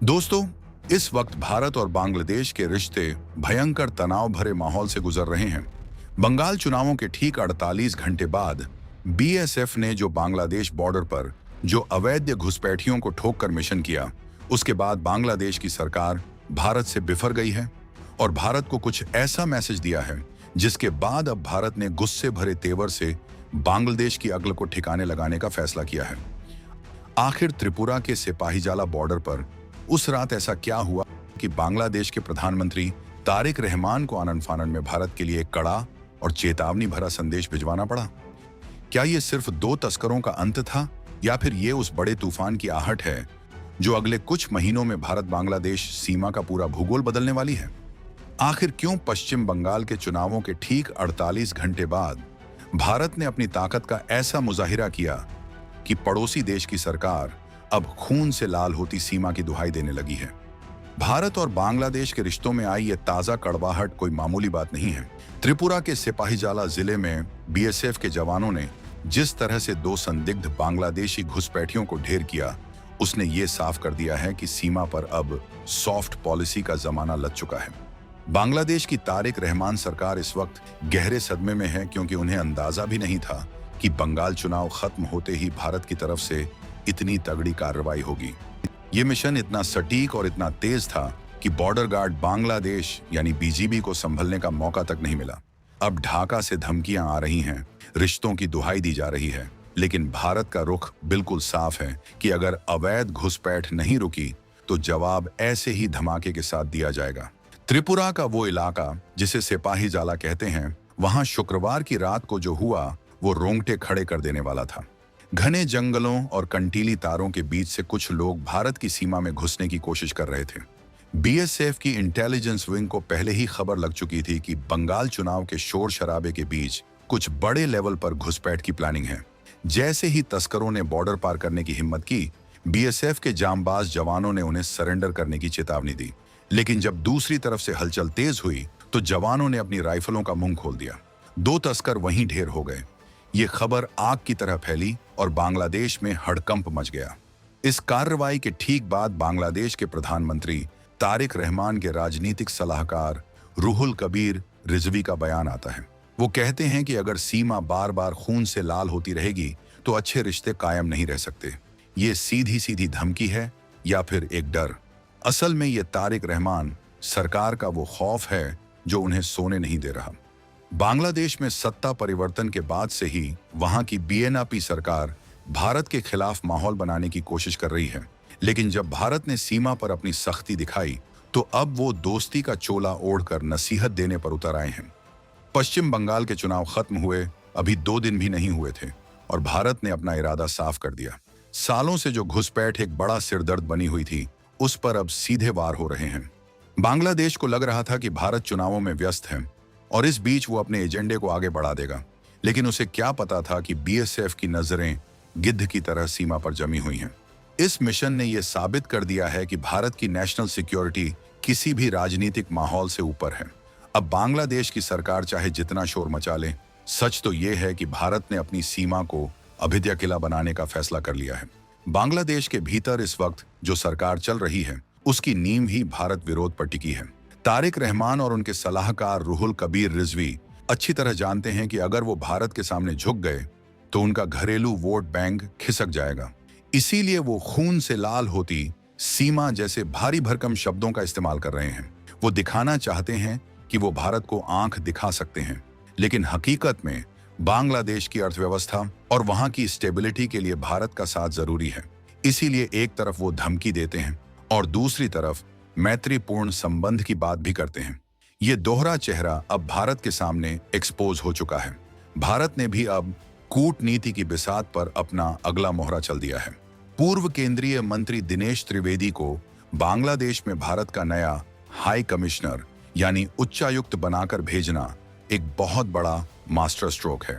दोस्तों, इस वक्त भारत और बांग्लादेश के रिश्ते भयंकर तनाव भरे माहौल से गुजर रहे हैं। बंगाल चुनावों के ठीक 48 घंटे बाद बीएसएफ ने जो बांग्लादेश बॉर्डर पर जो अवैध घुसपैठियों को ठोक कर मिशन किया, उसके बाद बांग्लादेश की सरकार भारत से बिफर गई है और भारत को कुछ ऐसा मैसेज दिया है जिसके बाद अब भारत ने गुस्से भरे तेवर से बांग्लादेश की अक्ल को ठिकाने लगाने का फैसला किया है। आखिर त्रिपुरा के सिपाहीजाला बॉर्डर पर उस रात ऐसा क्या हुआ कि बांग्लादेश के प्रधानमंत्री तारिक रहमान को आनन फानन में भारत के लिए एक कड़ा और चेतावनी भरा संदेश भिजवाना पड़ा? क्या ये सिर्फ दो तस्करों का अंत था या फिर ये उस बड़े तूफान की आहट है जो अगले कुछ महीनों में भारत बांग्लादेश सीमा का पूरा भूगोल बदलने वाली है? आखिर क्यों पश्चिम बंगाल के चुनावों के ठीक 48 घंटे बाद भारत ने अपनी ताकत का ऐसा मुजाहिरा किया कि पड़ोसी देश की सरकार अब खून से लाल होती सीमा की दुहाई देने लगी है? भारत और बांग्लादेश के रिश्तों में आई ये ताजा कड़वाहट कोई मामूली बात नहीं है। त्रिपुरा के सिपाहीजाला जिले में बीएसएफ के जवानों ने जिस तरह से दो संदिग्ध बांग्लादेशी घुसपैठियों को ढेर किया, उसने ये साफ कर दिया है कि सीमा पर अब सॉफ्ट पॉलिसी का जमाना लग चुका है। बांग्लादेश की तारिक रहमान सरकार इस वक्त गहरे सदमे में है क्योंकि उन्हें अंदाजा भी नहीं था कि बंगाल चुनाव खत्म होते ही भारत की तरफ से इतनी तगड़ी कार्रवाई होगी। ये मिशन इतना सटीक और इतना तेज था कि बॉर्डर गार्ड बांग्लादेश यानी बीजीबी को संभलने का मौका तक नहीं मिला। अब ढाका से धमकियां आ रही हैं, रिश्तों की दुहाई दी जा रही है, लेकिन भारत का रुख बिल्कुल साफ है कि अगर अवैध घुसपैठ नहीं रुकी तो जवाब ऐसे ही धमाके के साथ दिया जाएगा। त्रिपुरा का वो इलाका जिसे सिपाहीजाला कहते हैं, वहां शुक्रवार की रात को जो हुआ वो रोंगटे खड़े कर देने वाला था। घने जंगलों और कंटीली तारों के बीच से कुछ लोग भारत की सीमा में घुसने की कोशिश कर रहे थे। बीएसएफ की इंटेलिजेंस विंग को पहले ही खबर लग चुकी थी कि बंगाल चुनाव के शोर शराबे के बीच कुछ बड़े लेवल पर घुसपैठ की प्लानिंग है। जैसे ही तस्करों ने बॉर्डर पार करने की हिम्मत की, बीएसएफ के जांबाज जवानों ने उन्हें सरेंडर करने की चेतावनी दी। लेकिन जब दूसरी तरफ से हलचल तेज हुई तो जवानों ने अपनी राइफलों का मुंह खोल दिया। दो तस्कर वहीं ढेर हो गए। ये खबर आग की तरह फैली और बांग्लादेश में हड़कंप मच गया। इस कार्रवाई के ठीक बाद बांग्लादेश के प्रधानमंत्री तारिक रहमान के राजनीतिक सलाहकार रूहुल कबीर रिजवी का बयान आता है। वो कहते हैं कि अगर सीमा बार बार खून से लाल होती रहेगी तो अच्छे रिश्ते कायम नहीं रह सकते। ये सीधी सीधी धमकी है या फिर एक डर? असल में ये तारिक रहमान सरकार का वो खौफ है जो उन्हें सोने नहीं दे रहा। बांग्लादेश में सत्ता परिवर्तन के बाद से ही वहां की बीएनपी सरकार भारत के खिलाफ माहौल बनाने की कोशिश कर रही है, लेकिन जब भारत ने सीमा पर अपनी सख्ती दिखाई तो अब वो दोस्ती का चोला ओढ़कर नसीहत देने पर उतर आए हैं। पश्चिम बंगाल के चुनाव खत्म हुए अभी 2 दिन भी नहीं हुए थे और भारत ने अपना इरादा साफ कर दिया। सालों से जो घुसपैठ एक बड़ा सिरदर्द बनी हुई थी, उस पर अब सीधे वार हो रहे हैं। बांग्लादेश को लग रहा था कि भारत चुनावों में व्यस्त है और इस बीच वो अपने एजेंडे को आगे बढ़ा देगा, लेकिन उसे क्या पता था कि बीएसएफ की नजरें गिद्ध की तरह सीमा पर जमी हुई हैं। इस मिशन ने यह साबित कर दिया है कि भारत की नेशनल सिक्योरिटी किसी भी राजनीतिक माहौल से ऊपर है। अब बांग्लादेश की सरकार चाहे जितना शोर मचा ले, सच तो यह है कि भारत ने अपनी सीमा को अभेद्य किला बनाने का फैसला कर लिया है। बांग्लादेश के भीतर इस वक्त जो सरकार चल रही है, उसकी नींव ही भारत विरोध पर टिकी है। तारिक रहमान और उनके सलाहकार रूहुल कबीर रिजवी अच्छी तरह जानते हैं कि अगर वो भारत के सामने झुक गए तो उनका घरेलू वोट बैंक खिसक जाएगा। इसीलिए वो खून से लाल होती सीमा जैसे भारी भरकम शब्दों का इस्तेमाल कर रहे हैं। वो दिखाना चाहते हैं कि वो भारत को आंख दिखा सकते हैं, लेकिन हकीकत में बांग्लादेश की अर्थव्यवस्था और वहां की स्टेबिलिटी के लिए भारत का साथ जरूरी है। इसीलिए एक तरफ वो धमकी देते हैं और दूसरी तरफ मैत्रीपूर्ण संबंध की बात भी करते हैं। ये दोहरा चेहरा अब भारत के सामने एक्सपोज हो चुका है। भारत ने भी अब कूटनीति की बिसात पर अपना अगला मोहरा चल दिया है। पूर्व केंद्रीय मंत्री दिनेश त्रिवेदी को बांग्लादेश में भारत का नया हाई कमिश्नर यानी उच्चायुक्त बनाकर भेजना एक बहुत बड़ा मास्टर स्ट्रोक है।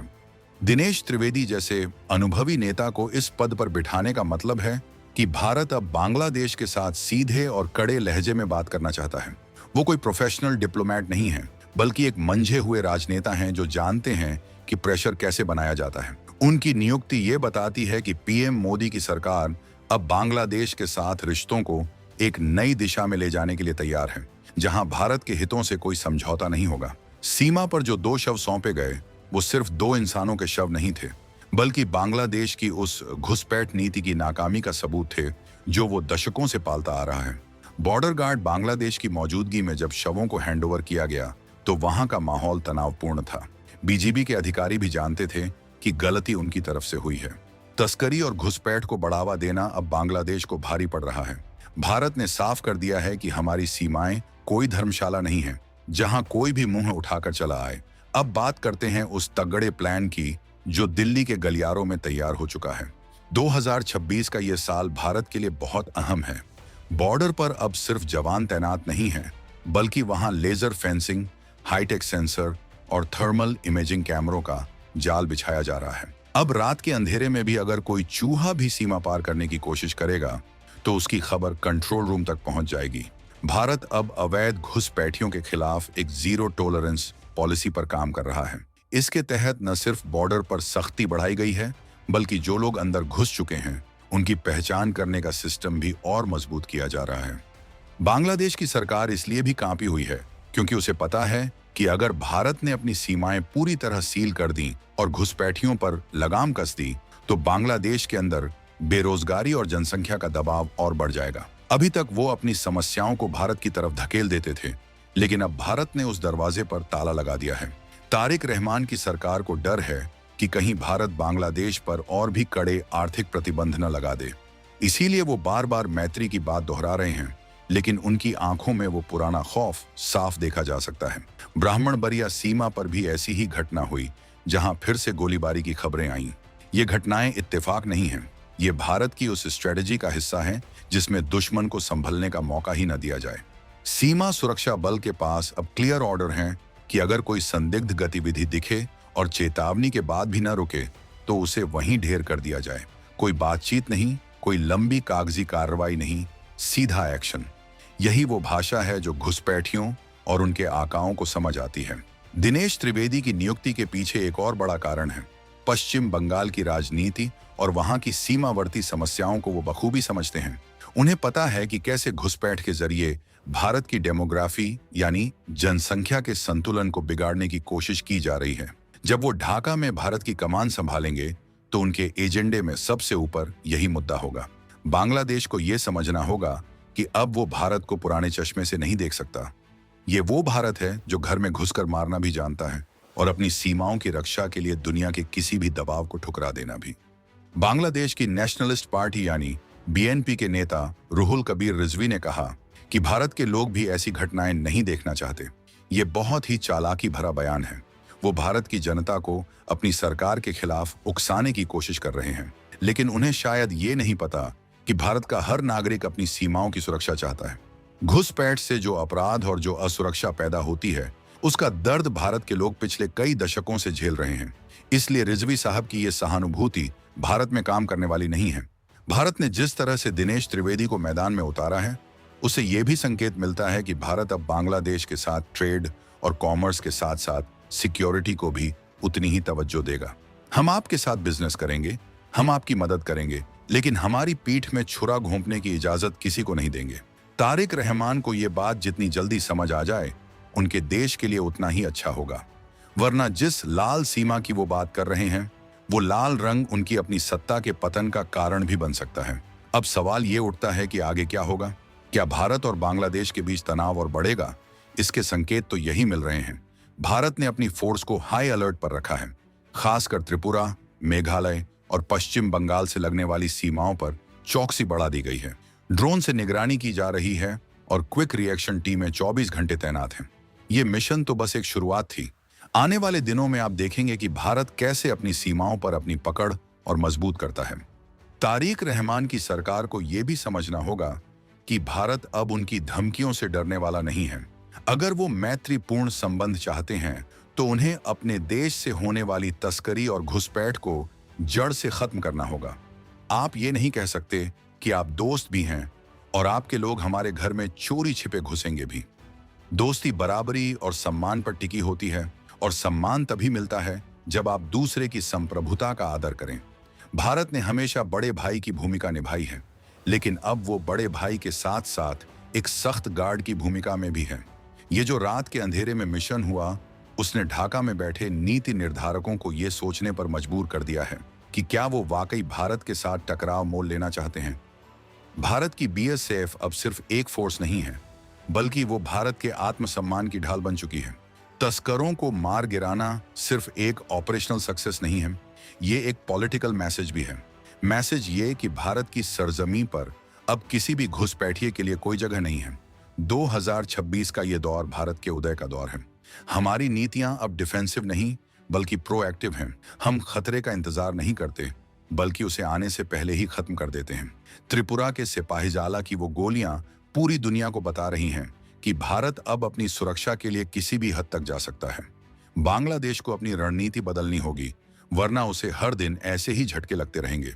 दिनेश त्रिवेदी जैसे अनुभवी नेता को इस पद पर बिठाने का मतलब है कि भारत अब बांग्लादेश के साथ सीधे और कड़े लहजे में बात करना चाहता है। वो कोई प्रोफेशनल डिप्लोमेट नहीं है, बल्कि एक मंझे हुए राजनेता हैं जो जानते हैं कि प्रेशर कैसे बनाया जाता है। उनकी नियुक्ति ये बताती है कि पीएम मोदी की सरकार अब बांग्लादेश के साथ रिश्तों को एक नई दिशा में ले जाने के लिए तैयार है, जहां भारत के हितों से कोई समझौता नहीं होगा। सीमा पर जो 2 शव सौंपे गए, वो सिर्फ 2 इंसानों के शव नहीं थे, बल्कि बांग्लादेश की उस घुसपैठ नीति की नाकामी का सबूत थे जो वो दशकों से पालता आ रहा है। बॉर्डर गार्ड बांग्लादेश की मौजूदगी में जब शवों को हैंडओवर किया गया तो वहां का माहौल तनावपूर्ण था। बीजीबी के अधिकारी भी जानते थे कि गलती उनकी तरफ से हुई है। तस्करी और घुसपैठ को बढ़ावा देना अब बांग्लादेश को भारी पड़ रहा है। भारत ने साफ कर दिया है कि हमारी सीमाएं कोई धर्मशाला नहीं है जहां कोई भी मुंह उठाकर चला आए। अब बात करते हैं उस तगड़े प्लान की जो दिल्ली के गलियारों में तैयार हो चुका है। 2026 का ये साल भारत के लिए बहुत अहम है। बॉर्डर पर अब सिर्फ जवान तैनात नहीं हैं, बल्कि वहां लेजर फेंसिंग, हाईटेक सेंसर और थर्मल इमेजिंग कैमरों का जाल बिछाया जा रहा है। अब रात के अंधेरे में भी अगर कोई चूहा भी सीमा पार करने की कोशिश करेगा तो उसकी खबर कंट्रोल रूम तक पहुंच जाएगी। भारत अब अवैध घुसपैठियों के खिलाफ एक जीरो टॉलरेंस पॉलिसी पर काम कर रहा है। इसके तहत न सिर्फ बॉर्डर पर सख्ती बढ़ाई गई है, बल्कि जो लोग अंदर घुस चुके हैं उनकी पहचान करने का सिस्टम भी और मजबूत किया जा रहा है। बांग्लादेश की सरकार इसलिए भी कांपी हुई है क्योंकि उसे पता है कि अगर भारत ने अपनी सीमाएं पूरी तरह सील कर दी और घुसपैठियों पर लगाम कस दी तो बांग्लादेश के अंदर बेरोजगारी और जनसंख्या का दबाव और बढ़ जाएगा। अभी तक वो अपनी समस्याओं को भारत की तरफ धकेल देते थे, लेकिन अब भारत ने उस दरवाजे पर ताला लगा दिया है। तारिक रहमान की सरकार को डर है कि कहीं भारत बांग्लादेश पर और भी कड़े आर्थिक प्रतिबंध न लगा दे। इसीलिए वो बार बार मैत्री की बात दोहरा रहे हैं, लेकिन उनकी आंखों में वो पुराना खौफ साफ देखा जा सकता है। ब्राह्मणबरिया सीमा पर भी ऐसी ही घटना हुई, जहां फिर से गोलीबारी की खबरें आईं। ये घटनाएं इत्तेफाक नहीं हैं, ये भारत की उस स्ट्रेटजी का हिस्सा है जिसमें दुश्मन को संभलने का मौका ही न दिया जाए। सीमा सुरक्षा बल के पास अब क्लियर ऑर्डर हैं कि अगर कोई संदिग्ध गतिविधि दिखे और चेतावनी के बाद भी न रुके तो उसे वहीं ढेर कर दिया जाए। कोई बातचीत नहीं, कोई लंबी कागजी कार्रवाई नहीं, सीधा एक्शन। यही वो भाषा है जो घुसपैठियों और उनके आकाओं को समझ आती है। दिनेश त्रिवेदी की नियुक्ति के पीछे एक और बड़ा कारण है। पश्चिम बंगाल की राजनीति और वहां की सीमावर्ती समस्याओं को वो बखूबी समझते हैं। उन्हें पता है कि कैसे घुसपैठ के जरिए भारत की डेमोग्राफी यानी जनसंख्या के संतुलन को बिगाड़ने की कोशिश की जा रही है। जब वो ढाका में भारत की कमान संभालेंगे तो उनके एजेंडे में सबसे ऊपर यही मुद्दा होगा। बांग्लादेश को ये समझना होगा कि अब वो भारत को पुराने चश्मे से नहीं देख सकता। ये वो भारत है जो घर में घुसकर मारना भी जानता है और अपनी सीमाओं की रक्षा के लिए दुनिया के किसी भी दबाव को ठुकरा देना भी। बांग्लादेश की नेशनलिस्ट पार्टी यानी बीएनपी के नेता रुहुल कबीर रिजवी ने कहा कि भारत के लोग भी ऐसी घटनाएं नहीं देखना चाहते। ये बहुत ही चालाकी भरा बयान है। वो भारत की जनता को अपनी सरकार के खिलाफ उकसाने की कोशिश कर रहे हैं, लेकिन उन्हें शायद ये नहीं पता कि भारत का हर नागरिक अपनी सीमाओं की सुरक्षा चाहता है। घुसपैठ से जो अपराध और जो असुरक्षा पैदा होती है, उसका दर्द भारत के लोग पिछले कई दशकों से झेल रहे हैं। इसलिए रिजवी साहब की ये सहानुभूति भारत में काम करने वाली नहीं है। भारत ने जिस तरह से दिनेश त्रिवेदी को मैदान में उतारा है, उससे यह भी संकेत मिलता है कि भारत अब बांग्लादेश के साथ ट्रेड और कॉमर्स के साथ साथ सिक्योरिटी को भी उतनी ही तवज्जो देगा। हम आपके साथ बिजनेस करेंगे, हम आपकी मदद करेंगे, लेकिन हमारी पीठ में छुरा घोंपने की इजाजत किसी को नहीं देंगे। तारिक रहमान को ये बात जितनी जल्दी समझ आ जाए, उनके देश के लिए उतना ही अच्छा होगा। वरना जिस लाल सीमा की वो बात कर रहे हैं, वो लाल रंग उनकी अपनी सत्ता के पतन का कारण भी बन सकता है। अब सवाल ये उठता है कि आगे क्या होगा? क्या भारत और बांग्लादेश के बीच तनाव और बढ़ेगा? इसके संकेत तो यही मिल रहे हैं। भारत ने अपनी फोर्स को हाई अलर्ट पर रखा है। खासकर त्रिपुरा, मेघालय और पश्चिम बंगाल से लगने वाली सीमाओं पर चौकसी बढ़ा दी गई है। ड्रोन से निगरानी की जा रही है और क्विक रिएक्शन टीमें 24 घंटे तैनात हैं। ये मिशन तो बस एक शुरुआत थी। आने वाले दिनों में आप देखेंगे कि भारत कैसे अपनी सीमाओं पर अपनी पकड़ और मजबूत करता है। तारिक रहमान की सरकार को यह भी समझना होगा कि भारत अब उनकी धमकियों से डरने वाला नहीं है। अगर वो मैत्रीपूर्ण संबंध चाहते हैं तो उन्हें अपने देश से होने वाली तस्करी और घुसपैठ को जड़ से खत्म करना होगा। आप ये नहीं कह सकते कि आप दोस्त भी हैं और आपके लोग हमारे घर में चोरी छिपे घुसेंगे भी। दोस्ती बराबरी और सम्मान पर टिकी होती है, और सम्मान तभी मिलता है जब आप दूसरे की संप्रभुता का आदर करें। भारत ने हमेशा बड़े भाई की भूमिका निभाई है, लेकिन अब वो बड़े भाई के साथ साथ एक सख्त गार्ड की भूमिका में भी है। ये जो रात के अंधेरे में मिशन हुआ, उसने ढाका में बैठे नीति निर्धारकों को ये सोचने पर मजबूर कर दिया है कि क्या वो वाकई भारत के साथ टकराव मोल लेना चाहते हैं। भारत की बीएसएफ अब सिर्फ एक फोर्स नहीं है, बल्कि वो भारत के आत्मसम्मान की ढाल बन चुकी है। तस्करों को मार गिराना सिर्फ एक ऑपरेशनल सक्सेस नहीं है, ये एक पॉलिटिकल मैसेज भी है। मैसेज ये कि भारत की सरजमी पर अब किसी भी घुसपैठिए के लिए कोई जगह नहीं है। 2026 का ये दौर भारत के उदय का दौर है। हमारी नीतियां अब डिफेंसिव नहीं बल्कि प्रोएक्टिव हैं। हम खतरे का इंतजार नहीं करते, बल्कि उसे आने से पहले ही खत्म कर देते हैं। त्रिपुरा के सिपाहीजाला की वो गोलियां पूरी दुनिया को बता रही हैं कि भारत अब अपनी सुरक्षा के लिए किसी भी हद तक जा सकता है। बांग्लादेश को अपनी रणनीति बदलनी होगी, वरना उसे हर दिन ऐसे ही झटके लगते रहेंगे।